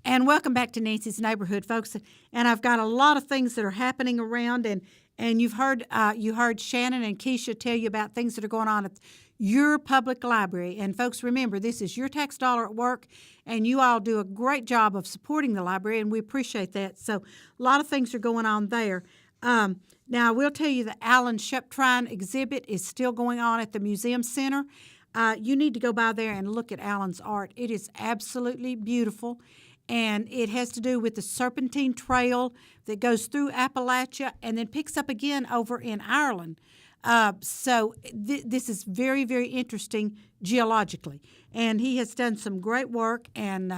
And welcome back to Nancy's Neighborhood, folks. And I've got a lot of things that are happening around, and you heard Shannon and Keisha tell you about things that are going on at your public library. And folks, remember, this is your tax dollar at work, and you all do a great job of supporting the library, and we appreciate that. So a lot of things are going on there. Now, I will tell you the Alan Sheptrine exhibit is still going on at the Museum Center. You need to go by there and look at Alan's art. It is absolutely beautiful, and it has to do with the Serpentine Trail that goes through Appalachia and then picks up again over in Ireland. So this is very, very interesting geologically, and he has done some great work, and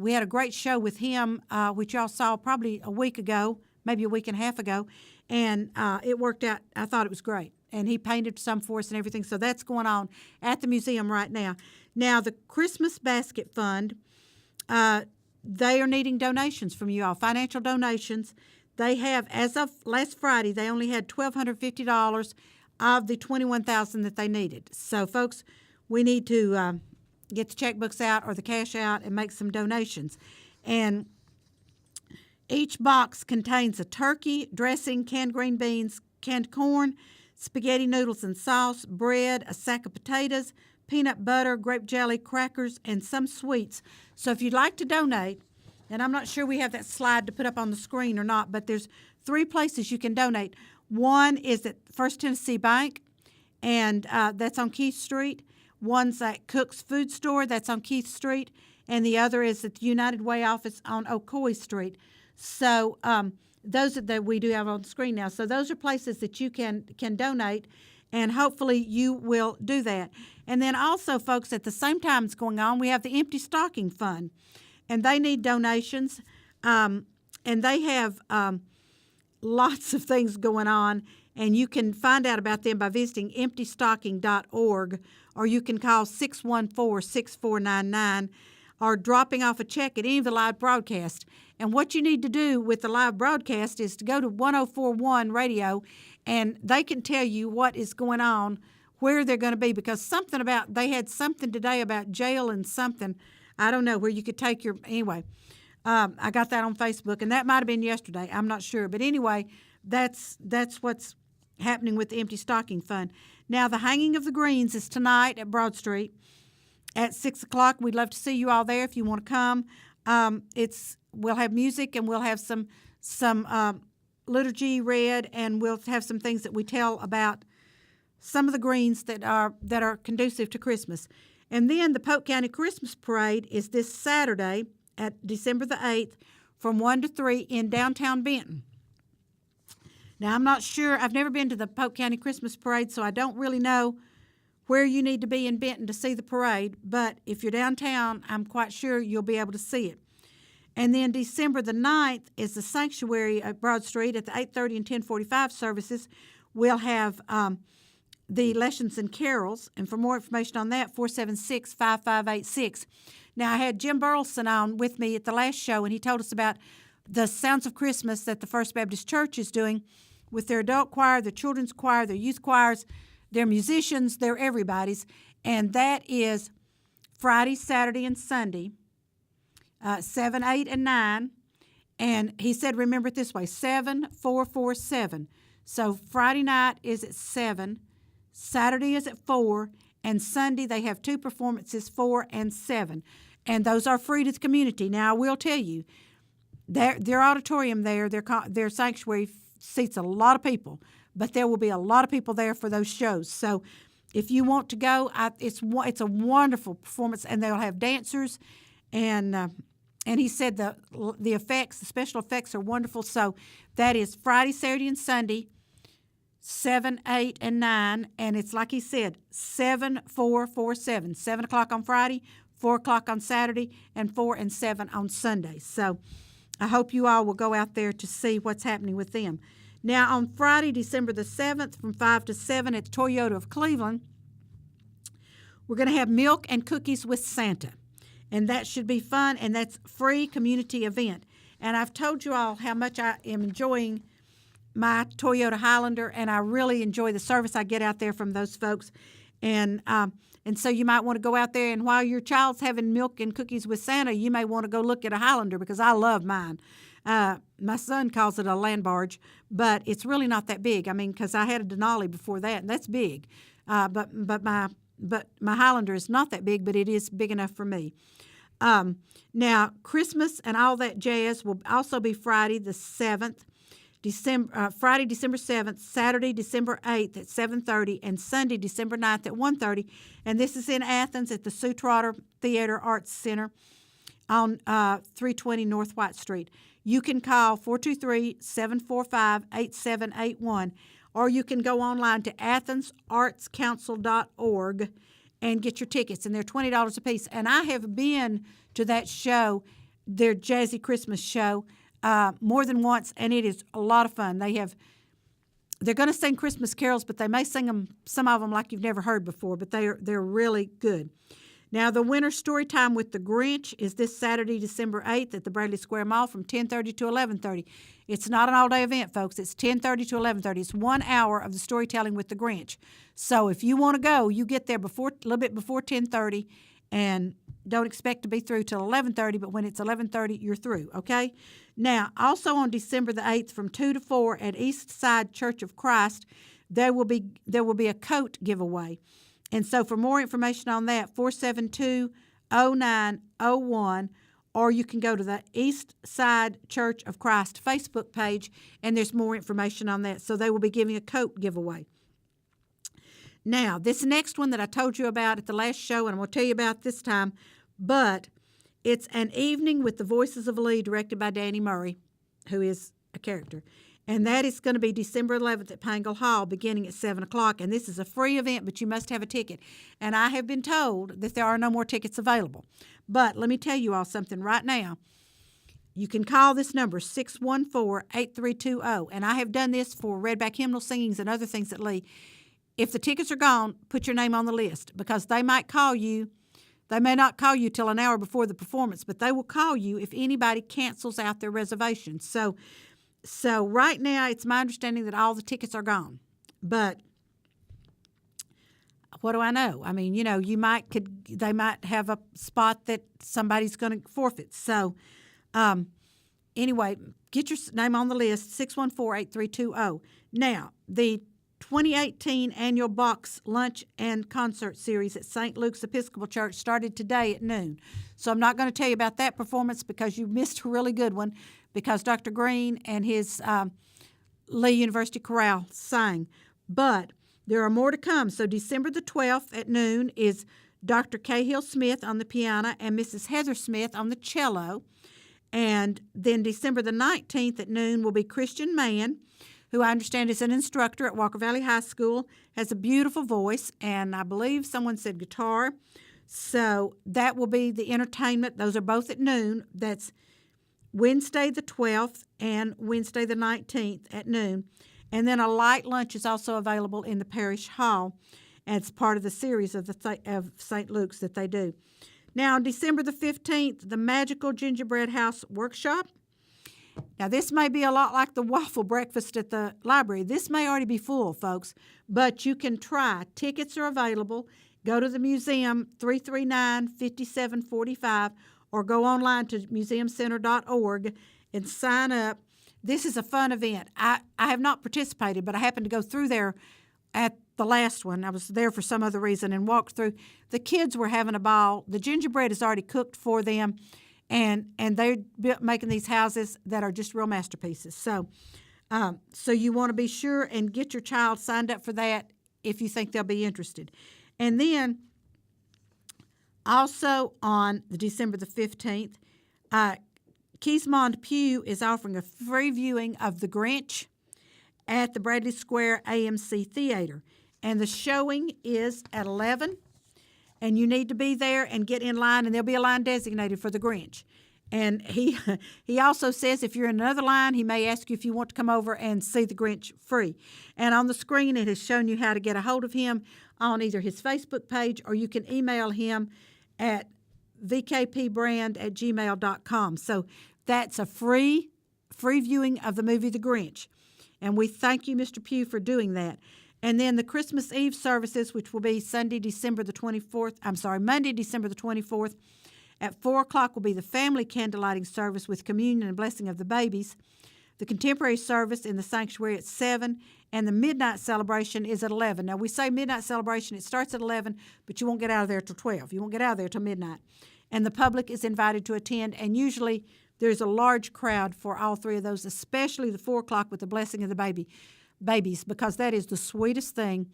we had a great show with him, which y'all saw probably a week ago, maybe a week and a half ago, and it worked out. I thought it was great, and he painted some for us and everything, so that's going on at the museum right now. Now, the Christmas Basket Fund, they are needing donations from you all, financial donations. They have, as of last Friday, they only had $1,250 of the $21,000 that they needed. So, folks, we need to get the checkbooks out or the cash out and make some donations. And each box contains a turkey, dressing, canned green beans, canned corn, spaghetti noodles and sauce, bread, a sack of potatoes, peanut butter, grape jelly, crackers, and some sweets. So if you'd like to donate, and I'm not sure we have that slide to put up on the screen or not, but there's 3 places you can donate. One is at First Tennessee Bank, and that's on Keith Street. One's at Cook's Food Store, that's on Keith Street, and the other is at the United Way office on Ocoee Street. So those that we do have on the screen now. So those are places that you can donate, and hopefully you will do that. And then also, folks, at the same time it's going on, we have the Empty Stocking Fund, and they need donations, and they have lots of things going on, and you can find out about them by visiting emptystocking.org, or you can call 614-6499, or dropping off a check at any of the live broadcasts. And what you need to do with the live broadcast is to go to 1041 Radio, and they can tell you what is going on, where they're going to be, because they had something today about jail and something, I don't know, where you could take anyway. I got that on Facebook, and that might have been yesterday. I'm not sure. But anyway, that's what's happening with the Empty Stocking Fund. Now, the Hanging of the Greens is tonight at Broad Street at 6 o'clock. We'd love to see you all there if you want to come. We'll have music, and we'll have some liturgy read, and we'll have some things that we tell about some of the greens that are conducive to Christmas. And then the Polk County Christmas Parade is this Saturday at December the 8th from 1 to 3 in downtown Benton. Now, I'm not sure. I've never been to the Polk County Christmas Parade, so I don't really know where you need to be in Benton to see the parade. But if you're downtown, I'm quite sure you'll be able to see it. And then December the 9th is the sanctuary at Broad Street at the 8:30 and 10:45 services. We'll have the Lessons and Carols, and for more information on that, 476-5586. Now, I had Jim Burleson on with me at the last show, and he told us about the Sounds of Christmas that the First Baptist Church is doing with their adult choir, their children's choir, their youth choirs, their musicians, their everybody's, and that is Friday, Saturday, and Sunday, 7, 8, and 9. And he said, remember it this way, 7-4-4-7. So Friday night is at 7, Saturday is at 4, and Sunday they have 2 performances, 4 and 7. And those are free to the community. Now, I will tell you, their auditorium there, their sanctuary seats a lot of people, but there will be a lot of people there for those shows. So if you want to go, it's a wonderful performance, and they'll have dancers, and he said the special effects are wonderful. So that is Friday, Saturday, and Sunday, 7, 8, and 9, and it's like he said, 7-4-4-7, 7 o'clock on Friday, 4 o'clock on Saturday, and 4 and 7 on Sunday. So I hope you all will go out there to see what's happening with them. Now, on Friday, December the 7th, from 5 to 7 at the Toyota of Cleveland, we're going to have Milk and Cookies with Santa, and that should be fun, and that's a free community event. And I've told you all how much I am enjoying my Toyota Highlander, and I really enjoy the service I get out there from those folks. And And so you might want to go out there, and while your child's having milk and cookies with Santa, you may want to go look at a Highlander, because I love mine. My son calls it a land barge, but it's really not that big. I mean, because I had a Denali before that, and that's big. But my Highlander is not that big, but it is big enough for me. Now, Christmas and all that jazz will also be Friday the 7th, Friday, December 7th, Saturday, December 8th at 7:30, and Sunday, December 9th at 1:30. And this is in Athens at the Sue Trotter Theater Arts Center on 320 North White Street. You can call 423-745-8781, or you can go online to athensartscouncil.org and get your tickets, and they're $20 a piece. And I have been to that show, their Jazzy Christmas show, more than once, and it is a lot of fun. They're going to sing Christmas carols, but they may sing them, some of them like you've never heard before, but they're really good. Now, the winter story time with the Grinch is this Saturday, December 8th at the Bradley Square Mall from 10:30 to 11:30. It's not an all-day event, folks. It's 10:30 to 11:30. It's 1 hour of the storytelling with the Grinch. So if you want to go, you get there a little bit before 10:30, and don't expect to be through till 11:30, but when it's 11:30, you're through, okay? Now, also on December the 8th from 2 to 4 at East Side Church of Christ, there will be a coat giveaway. And so for more information on that, 472-0901, or you can go to the East Side Church of Christ Facebook page, and there's more information on that. So they will be giving a coat giveaway. Now, this next one that I told you about at the last show, and I'm going to tell you about this time, but it's An Evening with the Voices of Lee, directed by Danny Murray, who is a character. And that is going to be December 11th at Pangle Hall, beginning at 7 o'clock. And this is a free event, but you must have a ticket. And I have been told that there are no more tickets available. But let me tell you all something right now. You can call this number, 614-8320. And I have done this for Redback Hymnal Singings and other things at Lee. If the tickets are gone, put your name on the list, because they might call you. They may not call you till an hour before the performance, but they will call you if anybody cancels out their reservation. So right now, it's my understanding that all the tickets are gone. But what do I know? I mean, they might have a spot that somebody's going to forfeit. So anyway, get your name on the list, 614-8320. Now, the 2018 annual box lunch and concert series at St. Luke's Episcopal Church started today at noon. So I'm not going to tell you about that performance because you missed a really good one, because Dr. Green and his Lee University Chorale sang. But there are more to come. So December the 12th at noon is Dr. Cahill Smith on the piano and Mrs. Heather Smith on the cello. And then December the 19th at noon will be Christian Mann, who I understand is an instructor at Walker Valley High School, has a beautiful voice, and I believe someone said guitar. So that will be the entertainment. Those are both at noon. That's Wednesday the 12th and Wednesday the 19th at noon. And then a light lunch is also available in the parish hall as part of the series of St. Luke's that they do. Now, on December the 15th, the Magical Gingerbread House Workshop. Now, this may be a lot like the waffle breakfast at the library. This may already be full, folks, but you can try. Tickets are available. Go to the museum, 339-5745, or go online to museumcenter.org and sign up. This is a fun event. I have not participated, but I happened to go through there at the last one. I was there for some other reason and walked through. The kids were having a ball. The gingerbread is already cooked for them, and they're making these houses that are just real masterpieces. So you want to be sure and get your child signed up for that if you think they'll be interested. And then also on December the 15th, Keysmond Pew is offering a free viewing of The Grinch at the Bradley Square AMC Theater. And the showing is at 11, and you need to be there and get in line, and there'll be a line designated for The Grinch. And he also says if you're in another line, he may ask you if you want to come over and see The Grinch free. And on the screen, it has shown you how to get a hold of him on either his Facebook page, or you can email him at vkpbrand@gmail.com. So that's a free viewing of the movie The Grinch. And we thank you, Mr. Pugh, for doing that. And then the Christmas Eve services, which will be Monday, December the 24th, at 4 o'clock will be the family candlelighting service with communion and blessing of the babies. The contemporary service in the sanctuary at 7, and the midnight celebration is at 11. Now, we say midnight celebration, it starts at 11, but you won't get out of there till 12. You won't get out of there till midnight. And the public is invited to attend, and usually there's a large crowd for all three of those, especially the 4 o'clock with the blessing of the babies, because that is the sweetest thing.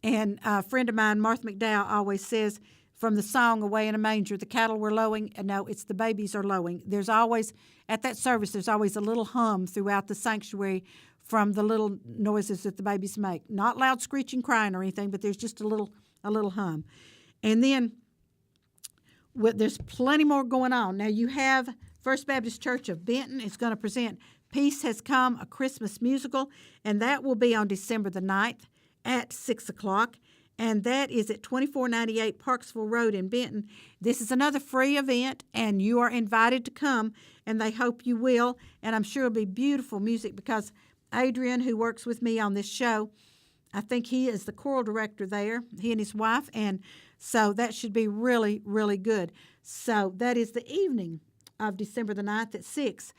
And a friend of mine, Martha McDowell, always says, from the song Away in a Manger, the cattle were lowing. No, it's the babies are lowing. There's always, at that service, there's always a little hum throughout the sanctuary from the little noises that the babies make. Not loud screeching, crying or anything, but there's just a little hum. And then there's plenty more going on. Now you have First Baptist Church of Benton is going to present Peace Has Come, a Christmas musical, and that will be on December the 9th at 6 o'clock. And that is at 2498 Parksville Road in Benton. This is another free event, and you are invited to come, and they hope you will. And I'm sure it'll be beautiful music because Adrian, who works with me on this show, I think he is the choral director there, he and his wife, and so that should be really, really good. So that is the evening of December the 9th at 6.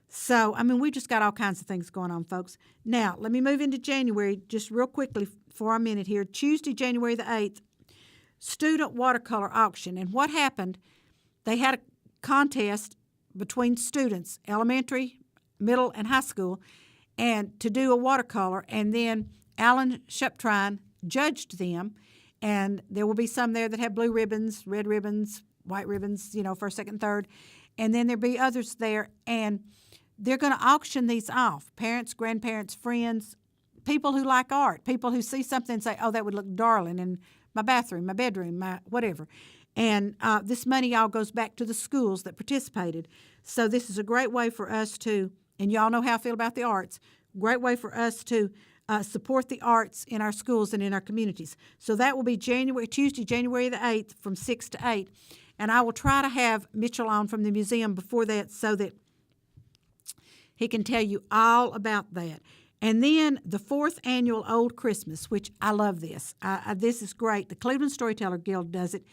So, I mean, we just got all kinds of things going on, folks. Now, let me move into January just real quickly for a minute here. Tuesday, January the 8th, student watercolor auction. And what happened, they had a contest between students, elementary, middle, and high school, and to do a watercolor. And then Alan Shuptrine judged them. And there will be some there that have blue ribbons, red ribbons, white ribbons, first, second, third. And then there'll be others there. And they're going to auction these off. Parents, grandparents, friends, people who like art, people who see something and say, oh, that would look darling in my bathroom, my bedroom, my whatever. And this money all goes back to the schools that participated. So this is a great way for us to, and y'all know how I feel about the arts, great way for us to support the arts in our schools and in our communities. So that will be Tuesday, January the 8th from 6 to 8. And I will try to have Mitchell on from the museum before that so that he can tell you all about that. And then the 4th annual Old Christmas, which I love this. This is great. The Cleveland Storyteller Guild does it.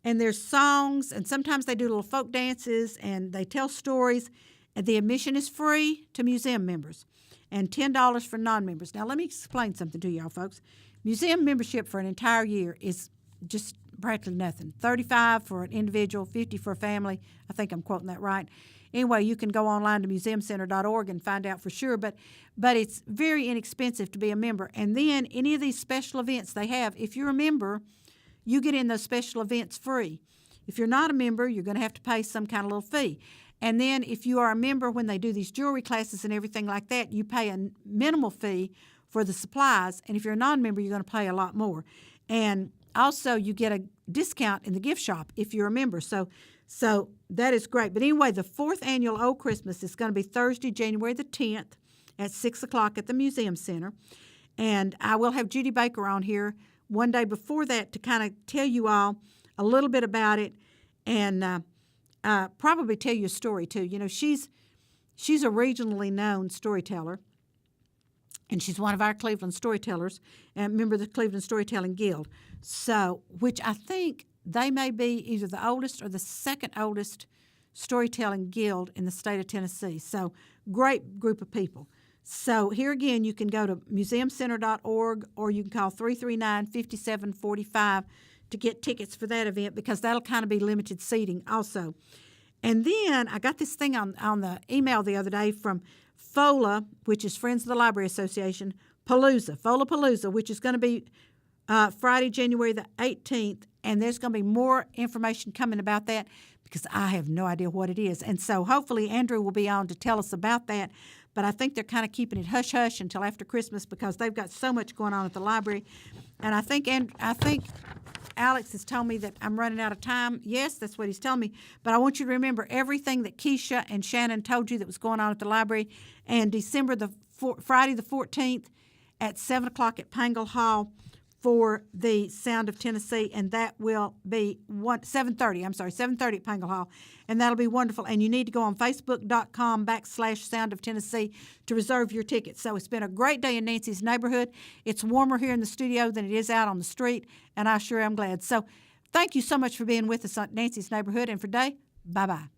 And there's songs, and sometimes they do little folk dances, and they tell stories. And the admission is free to museum members and $10 for non-members. Now, let me explain something to y'all, folks. Museum membership for an entire year is just practically nothing. $35 for an individual, $50 for a family. I think I'm quoting that right. Anyway, you can go online to museumcenter.org and find out for sure, but it's very inexpensive to be a member. And then any of these special events they have, if you're a member, you get in those special events free. If you're not a member, you're going to have to pay some kind of little fee. And then if you are a member, when they do these jewelry classes and everything like that, you pay a minimal fee for the supplies. And if you're a non-member, you're going to pay a lot more. And also, you get a discount in the gift shop if you're a member. So that is great. But anyway, the 4th annual Old Christmas is going to be Thursday, January the 10th at 6 o'clock at the Museum Center. And I will have Judy Baker on here one day before that to kind of tell you all a little bit about it and probably tell you a story, too. She's a regionally known storyteller, and she's one of our Cleveland storytellers and a member of the Cleveland Storytelling Guild. So, which I think they may be either the oldest or the second oldest storytelling guild in the state of Tennessee. So, great group of people. So, here again, you can go to museumcenter.org or you can call 339-5745 to get tickets for that event because that'll kind of be limited seating also. And then I got this thing on the email the other day from FOLA, which is Friends of the Library Association, FOLA-Palooza, which is going to be Friday, January the 18th, and there's going to be more information coming about that because I have no idea what it is. And so hopefully Andrew will be on to tell us about that, but I think they're kind of keeping it hush-hush until after Christmas because they've got so much going on at the library. And I think Alex has told me that I'm running out of time. Yes, that's what he's telling me. But I want you to remember everything that Keisha and Shannon told you that was going on at the library. And Friday the 14th at 7 o'clock at Pangle Hall for the Sound of Tennessee, and that will be 7:30 at Pangle Hall, and that'll be wonderful. And you need to go on Facebook.com/Sound of Tennessee to reserve your tickets. So it's been a great day in Nancy's neighborhood. It's warmer here in the studio than it is out on the street, and I sure am glad. So thank you so much for being with us on Nancy's neighborhood, and for today, bye-bye.